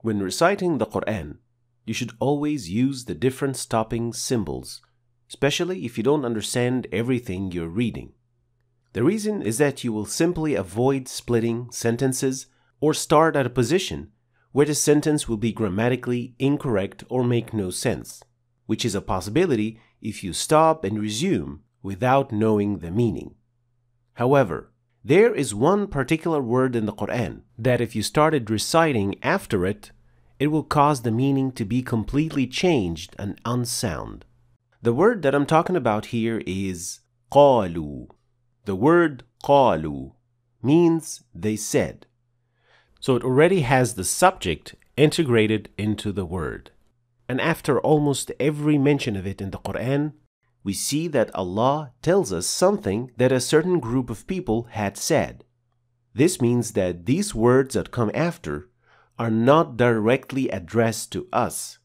When reciting the Quran, you should always use the different stopping symbols, especially if you don't understand everything you're reading. The reason is that you will simply avoid splitting sentences or start at a position where the sentence will be grammatically incorrect or make no sense, which is a possibility if you stop and resume without knowing the meaning. However, there is one particular word in the Quran that if you started reciting after it, it will cause the meaning to be completely changed and unsound. The word that I'm talking about here is قالوا. The word قالوا means they said. So it already has the subject integrated into the word. And after almost every mention of it in the Quran, we see that Allah tells us something that a certain group of people had said. This means that these words that come after are not directly addressed to us,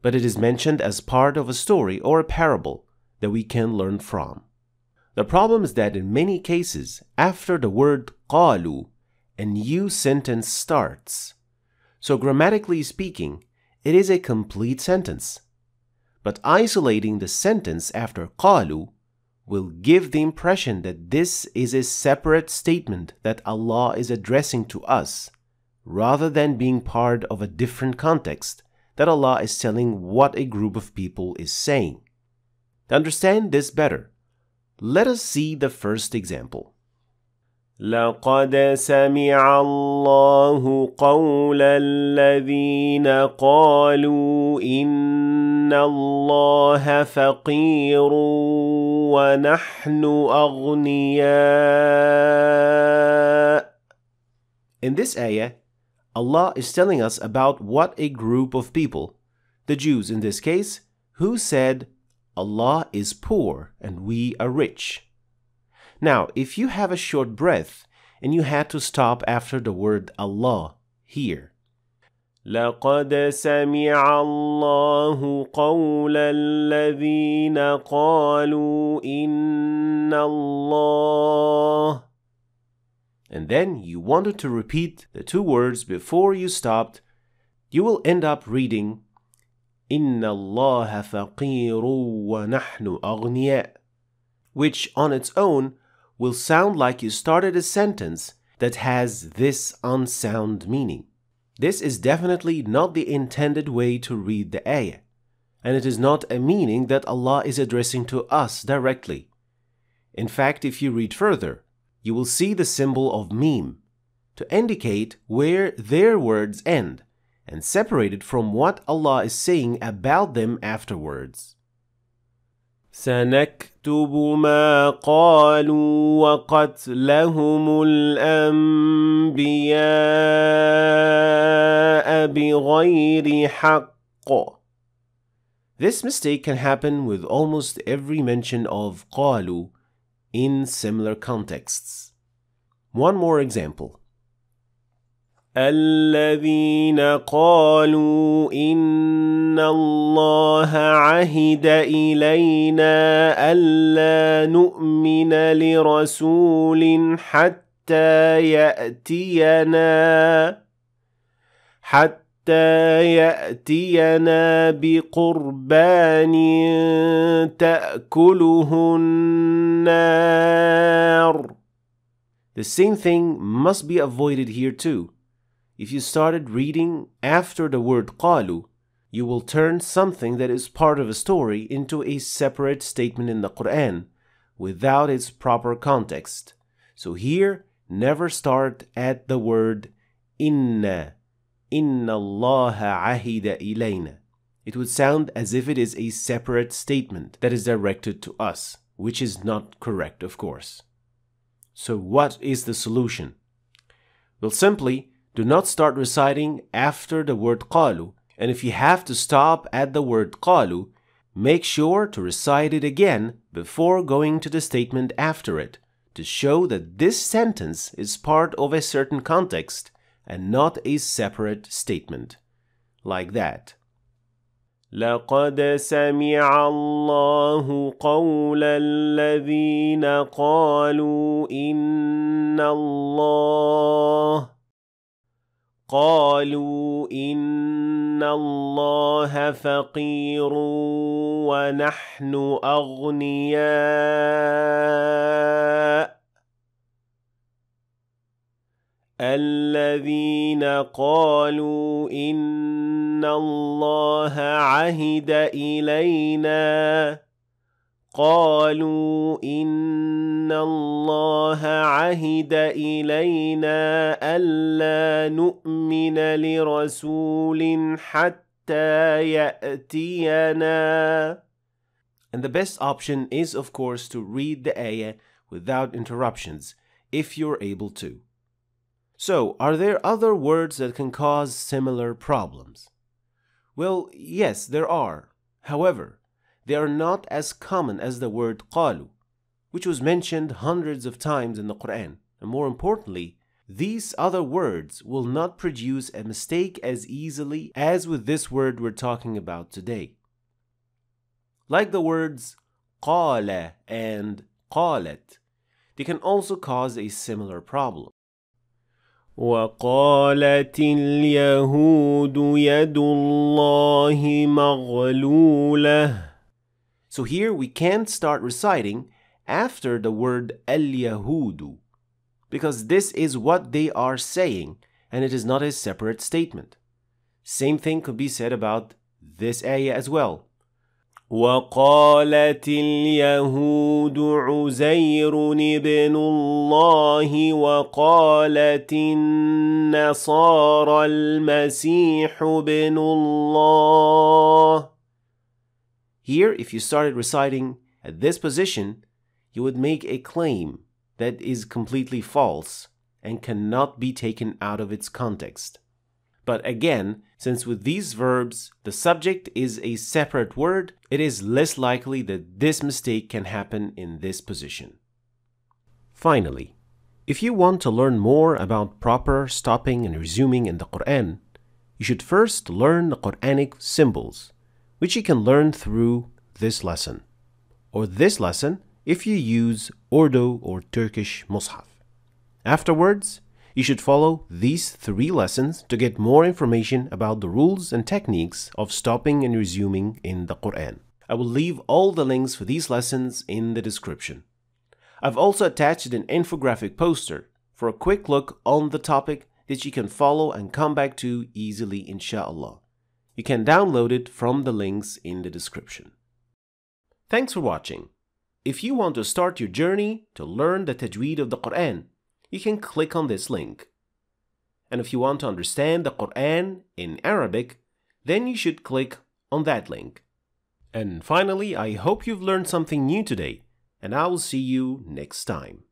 but it is mentioned as part of a story or a parable that we can learn from. The problem is that in many cases, after the word قالوا, a new sentence starts. So grammatically speaking, it is a complete sentence. But isolating the sentence after قالوا will give the impression that this is a separate statement that Allah is addressing to us, rather than being part of a different context that Allah is telling what a group of people is saying. To understand this better, let us see the first example. لقد سمع الله قول الذين قالوا إن الله فقير ونحن أغنياء. In this ayah, Allah is telling us about what a group of people, the Jews in this case, who said, Allah is poor and we are rich. Now, if you have a short breath and you had to stop after the word Allah here, لقد سمع الله قول الذين قالوا إن الله, and then you wanted to repeat the two words before you stopped, you will end up reading إن الله فقير ونحن أغنياء, which on its own will sound like you started a sentence that has this unsound meaning. This is definitely not the intended way to read the ayah, and it is not a meaning that Allah is addressing to us directly. In fact, if you read further, you will see the symbol of meme to indicate where their words end and separate it from what Allah is saying about them afterwards. سنكتب ما قالوا وقتلهم الأنبياء بغير حق. This mistake can happen with almost every mention of قالوا in similar contexts. One more example. الذين قالوا إن الله عهد إلينا ألا نؤمن لرسول حتى يأتينا بقربان تأكله النار. The same thing must be avoided here too. If you started reading after the word قالوا, you will turn something that is part of a story into a separate statement in the Quran without its proper context. So here, never start at the word إِنَّ اللَّهَ عَهِدَ إِلَيْنَا. It would sound as if it is a separate statement that is directed to us, which is not correct, of course. So what is the solution? Well, simply do not start reciting after the word قالوا, and if you have to stop at the word قالوا, make sure to recite it again before going to the statement after it, to show that this sentence is part of a certain context and not a separate statement. Like that. لقد سمع الله قول الذين قالوا إن الله قالوا إن الله فقير ونحن أغنياء الذين قالوا إن الله عهد إلينا قالوا إن الله عهد إلينا ألا نؤمن لرسول حتى يأتينا. And the best option is, of course, to read the ayah without interruptions, if you're able to. So, are there other words that can cause similar problems? Well, yes, there are. However, they are not as common as the word qalu, which was mentioned hundreds of times in the Quran. And more importantly, these other words will not produce a mistake as easily as with this word we're talking about today. Like the words qala and qalat, they can also cause a similar problem. وَقَالَتِ الْيَهُودُ يَدُ اللَّهِ مَغْلُولَةٌ. So here we can't start reciting after the word al-Yahudu, because this is what they are saying and it is not a separate statement. Same thing could be said about this ayah as well. وَقَالَتِ الْيَهُودُ عُزَيْرٌ ابْنُ اللَّهِ وَقَالَتِ النَّصَارَى الْمَسِيحُ ابْنُ اللَّهِ. Here, if you started reciting at this position, you would make a claim that is completely false and cannot be taken out of its context. But again, since with these verbs, the subject is a separate word, it is less likely that this mistake can happen in this position. Finally, if you want to learn more about proper stopping and resuming in the Quran, you should first learn the Quranic symbols, which you can learn through this lesson, or this lesson if you use Urdu or Turkish Mus'haf. Afterwards, you should follow these 3 lessons to get more information about the rules and techniques of stopping and resuming in the Quran. I will leave all the links for these lessons in the description. I've also attached an infographic poster for a quick look on the topic that you can follow and come back to easily, inshallah. You can download it from the links in the description. Thanks for watching. If you want to start your journey to learn the Tajweed of the Quran, you can click on this link. And if you want to understand the Quran in Arabic, then you should click on that link. And finally, I hope you've learned something new today, and I will see you next time.